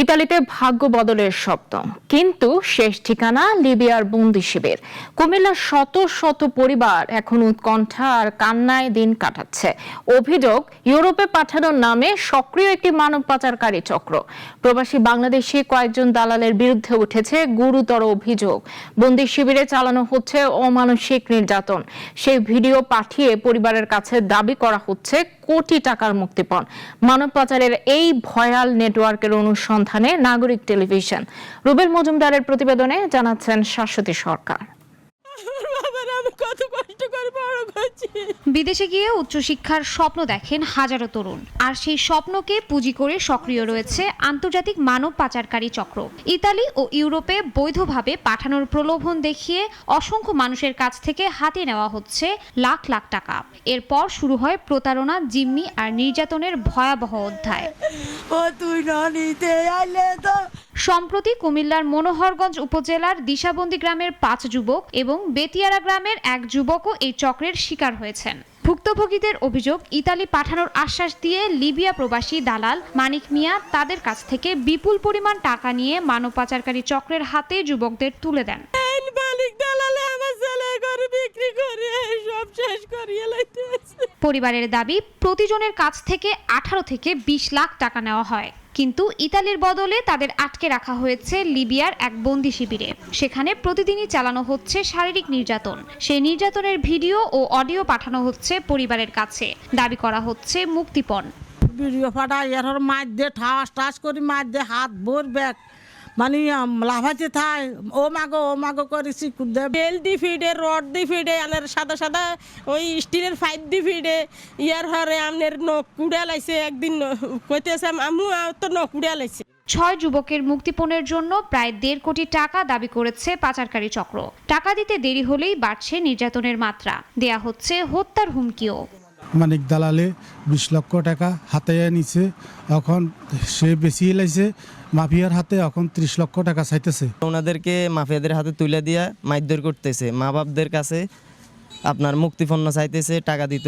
ইতালিতে ভাগ্য বদলের স্বপ্ন, কিন্তু শেষ ঠিকানা লিবিয়ার বন্দি শিবির। কুমিল্লার শত শত পরিবার এখন উৎকণ্ঠা আর কান্নায় দিন কাটাচ্ছে। অভিযোগ, ইউরোপে পাঠানোর নামে সক্রিয় একটি মানব পাচারকারী চক্র। প্রবাসী বাংলাদেশি কয়েকজন দালালের বিরুদ্ধে উঠেছে গুরুতর অভিযোগ। বন্দি শিবিরে চালানো হচ্ছে অমানসিক নির্যাতন। সেই ভিডিও পাঠিয়ে পরিবারের কাছে দাবি করা হচ্ছে কোটি টাকার মুক্তিপণ। মানব পাচারের এই ভয়াল নেটওয়ার্কের অনুসন্ধানে নাগরিক টেলিভিশন। রুবেল মজুমদারের প্রতিবেদনে জানাচ্ছেন শাশ্বতী সরকার। বিদেশে গিয়ে উচ্চশিক্ষার স্বপ্ন দেখেন হাজারো তরুণ, আর সেই স্বপ্নকে পুঁজি করে সক্রিয় রয়েছে আন্তর্জাতিক মানব পাচারকারী চক্র। ইতালি ও ইউরোপে বৈধভাবে পাঠানোর প্রলোভন দেখিয়ে অসংখ্য মানুষের কাছ থেকে হাতিয়ে নেওয়া হচ্ছে লাখ লাখ টাকা। এরপর শুরু হয় প্রতারণা, জিম্মি আর নির্যাতনের ভয়াবহ অধ্যায়। সম্প্রতি কুমিল্লার মনোহরগঞ্জ উপজেলার দিশাবন্দি গ্রামের 5 যুবক এবং বেতিয়ারা গ্রামের 1 যুবকও এই চক্রের শিকার হয়েছেন। ভুক্তভোগীদের অভিযোগ, ইতালি পাঠানোর আশ্বাস দিয়ে লিবিয়া প্রবাসী দালাল মানিক মিয়া তাদের কাছ থেকে বিপুল পরিমাণ টাকা নিয়ে মানব পাচারকারী চক্রের হাতে যুবকদের তুলে দেন। পরিবারের দাবি, প্রতিজনের কাছ থেকে 18 থেকে 20 লাখ টাকা নেওয়া হয়, কিন্তু ইতালির বদলে তাদের আটকে রাখা হয়েছে লিবিয়ার এক বন্দি শিবিরে। সেখানে প্রতিদিনই চালানো হচ্ছে শারীরিক নির্যাতন। সেই নির্যাতনের ভিডিও ও অডিও পাঠানো হচ্ছে পরিবারের কাছে। দাবি করা হচ্ছে মুক্তিপণ। ভিডিও পাঠায় এর মাছ দিয়ে ঠাস করে মাছ দিয়ে হাত ভর ব্যাগ মানে লাফাইতে থাই ও মাগো করেছি বেল দি ফিডে, রড দি ফিডে, আনের সাদা সাদা ওই স্টিলের পাইপ দি ফিডে, ইয়ার হরে আমনের নখ কুড়া লাইছে। একদিন কইতেছে আমু তো নখ কুড়া লাইছে। 6 যুবকের মুক্তিপণের জন্য প্রায় 1.5 কোটি টাকা দাবি করেছে পাচারকারী চক্র। টাকা দিতে দেরি হলেই বাড়ছে নির্যাতনের মাত্রা, দেয়া হচ্ছে হত্যার হুমকিও। মানিক দালালে 20 লক্ষ টাকা হাতে নিছে, এখন সে বেশি লাইছে মাফিয়ার হাতে, এখন 30 লক্ষ টাকা চাইতেছে। ওনাদেরকে মাফিয়াদের হাতে তুলে দিয়া মারধর করতেছে, মা বাপদের কাছে আপনার মুক্তিপণ চাইতেছে, টাকা দিত।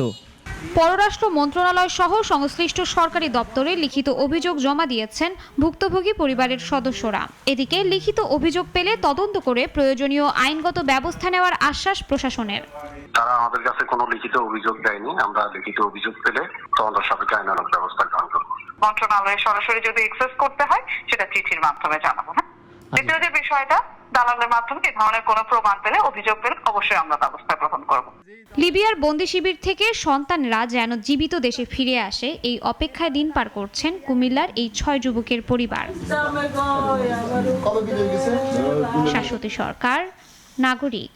পররাষ্ট্র মন্ত্রণালয় সহ সংশ্লিষ্ট সরকারি দপ্তরে লিখিত অভিযোগ জমা দিয়েছেন ভুক্তভোগী পরিবারের সদস্যরা। এদিকে লিখিত অভিযোগ পেলে তদন্ত করে প্রয়োজনীয় আইনগত ব্যবস্থা নেওয়ার আশ্বাস প্রশাসনের। তারা আমাদের কাছে কোনো লিখিত অভিযোগ দেয়নি। আমরা লিখিত অভিযোগ পেলে তদন্ত সাপেক্ষে আইনানুগ ব্যবস্থা গ্রহণ করব। মন্ত্রণালয়ে সরাসরি যদি এক্সেস করতে হয় সেটা চিঠির মাধ্যমে জানাবো। দ্বিতীয় যে বিষয়টা, দালালের মাধ্যমে এই ধরনের কোনো প্রমাণ পেলে, অভিযোগ পেলে অবশ্যই আমরা ব্যবস্থা গ্রহণ করব। লিবিয়ার বন্দি শিবির থেকে সন্তানরা যেন জীবিত দেশে ফিরে আসে, এই অপেক্ষায় দিন পার করছেন কুমিল্লার এই 6 যুবকের পরিবার। শাশ্বতী সরকার, নাগরিক।